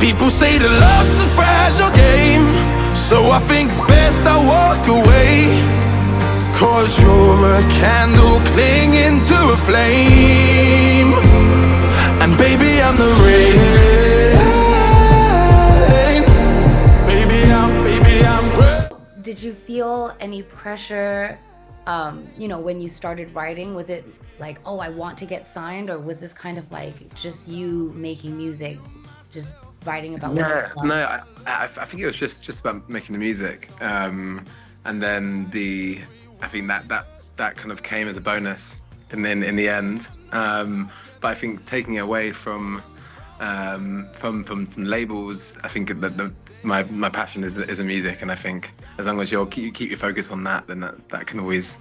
People say that love's a fragile game, so I think it's best I walk away. Cause you're a candle clinging to a flame, and baby I'm the rain. Baby I'm rain. Did you feel any pressure, you know, when you started writing? Was it like, oh, I want to get signed, or was this kind of like just you making music, just writing about what you love? No, I think it was just about making the music, and then I think that kind of came as a bonus in the end. But I think taking it away from labels, I think that my passion is the music, and I think as long as you keep your focus on that, then that can always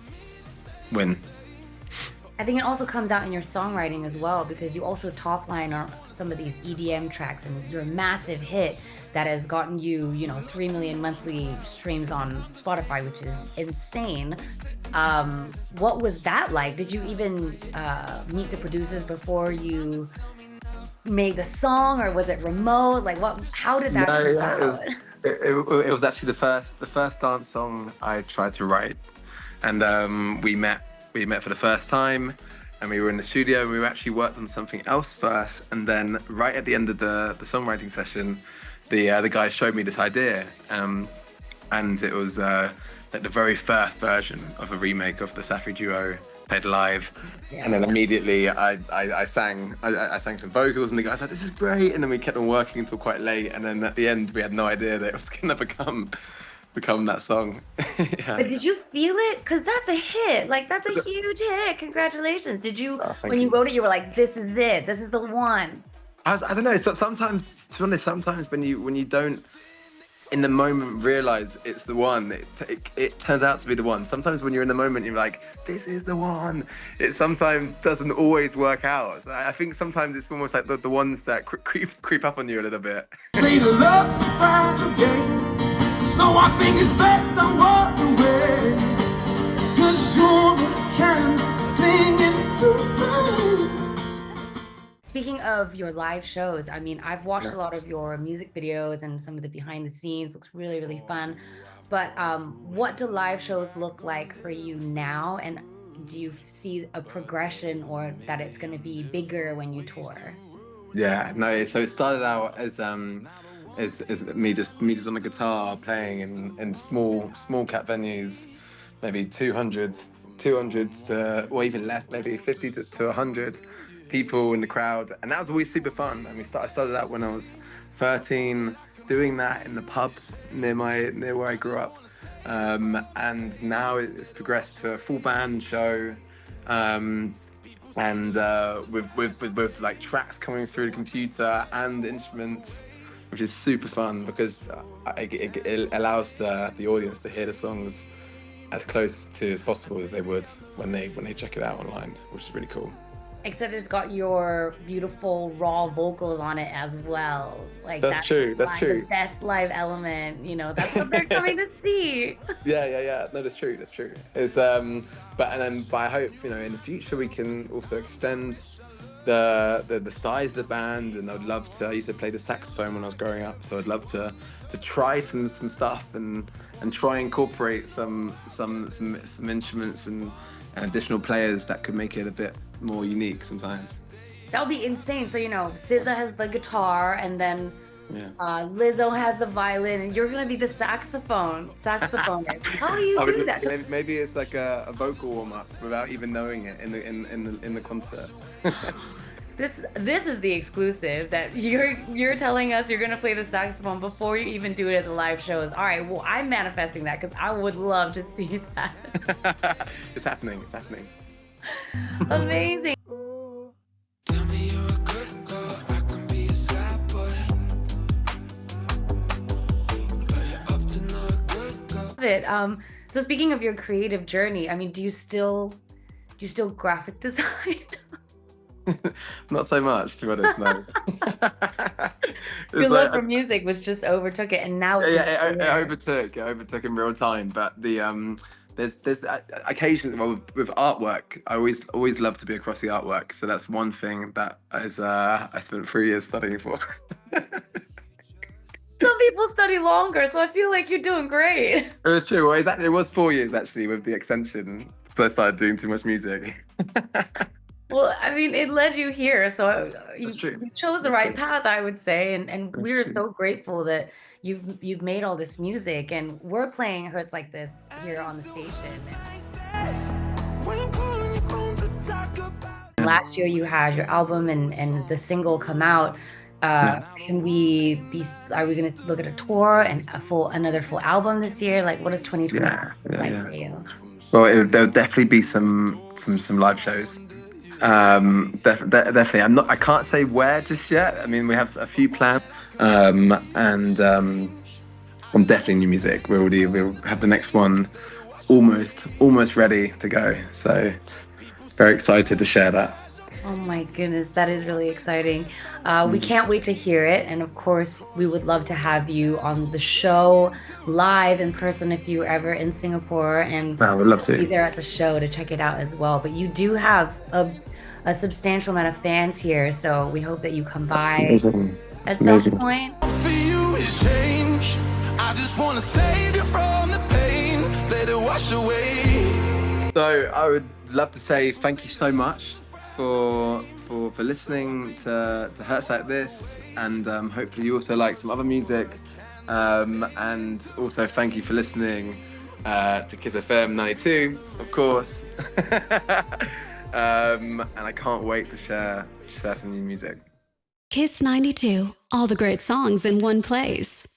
win. I think it also comes out in your songwriting as well, because you also top line on some of these EDM tracks, and your massive hit that has gotten you, you know, 3 million monthly streams on Spotify, which is insane. What was that like? Did you even meet the producers before you made the song, or was it remote? Like, how did that come about? It was actually the first dance song I tried to write, and we met for the first time, and we were in the studio, and we actually worked on something else first, and then right at the end of the songwriting session, the guy showed me this idea, and it was like the very first version of a remake of the Safri duo played live. Yeah. And then immediately I sang some vocals, and the guy's like, this is great, and then we kept on working until quite late, and then at the end we had no idea that it was gonna become that song. Yeah. But did you feel it? Because that's a hit. Like, that's a huge hit. Congratulations. Did you, when you wrote it, you were like, this is it. This is the one. I don't know. So sometimes, to be honest, sometimes when you don't in the moment realize it's the one, it turns out to be the one. Sometimes when you're in the moment, you're like, this is the one. It sometimes doesn't always work out. So I think sometimes it's almost like the ones that creep up on you a little bit. Say the love's a fragile game, so I think it's best I walk away. Cause you're a candle clinging to a flame. Speaking of your live shows, I mean, I've watched a lot of your music videos and some of the behind the scenes. Looks really, really fun. But what do live shows look like for you now? And do you see a progression, or that it's going to be bigger when you tour? Yeah, no. So it started out as me just on the guitar playing in small cap venues, maybe 200 to, or even less, maybe 50 to 100 people in the crowd, and that was always super fun. I mean, I started out when I was 13, doing that in the pubs near where I grew up, and now it's progressed to a full band show, and with like tracks coming through the computer and instruments, which is super fun because it allows the audience to hear the songs as close to as possible as they would when they check it out online, which is really cool. Except it's got your beautiful raw vocals on it as well. Like, that's true. That's true. The best live element, you know. That's what they're coming to see. Yeah. No, that's true. It's but I hope, you know, in the future we can also extend the size of the band, and I'd love to. I used to play the saxophone when I was growing up, so I'd love to try some stuff and try and incorporate some instruments and additional players that could make it a bit more unique sometimes. That would be insane. So, you know, SZA has the guitar, and then Lizzo has the violin, and you're gonna be the saxophonist. How do you do that? Maybe it's like a vocal warm up without even knowing it in the concert. This is the exclusive that you're telling us you're gonna play the saxophone before you even do it at the live shows. All right, well, I'm manifesting that because I would love to see that. It's happening. Amazing. Tell me you're a good girl, I can be a sad boy. Are you up to no good girl? So speaking of your creative journey, I mean, do you still graphic design? Not so much, to be honest, no. Your love for music was just overtook it, and now it's it overtook in real time. But there's occasionally, with artwork, I always love to be across the artwork. So that's one thing that I spent 3 years studying for. people study longer, so I feel like you're doing great. It was true. Well, it was 4 years actually with the extension. So I started doing too much music. Well, I mean, it led you here, so That's true. you chose the That's right true. path, I would say, and That's we're true. so grateful that you've made all this music, and we're playing Hurts Like This here on the station. When I'm calling your phone to talk about Last year you had your album and the single come out. Can we be? Are we gonna look at a tour and another full album this year? Like, what is 2020 like for you? Well, there'll definitely be some live shows. Definitely. I can't say where just yet. I mean, we have a few plans, and on definitely new music. We'll have the next one almost ready to go. So very excited to share that. Oh my goodness, that is really exciting. We can't wait to hear it. And of course, we would love to have you on the show live in person if you were ever in Singapore, and I would love be to. there at the show to check it out as well. But you do have a substantial amount of fans here, so we hope that you come by Amazing. at It's amazing. some point. for you is change. I just wanna save you from the pain, let it wash away. So I would love to say thank you so much for listening to Hurts Like This, and hopefully you also like some other music, and also thank you for listening to Kiss FM 92, of course. And I can't wait to share some new music. Kiss 92, all the great songs in one place.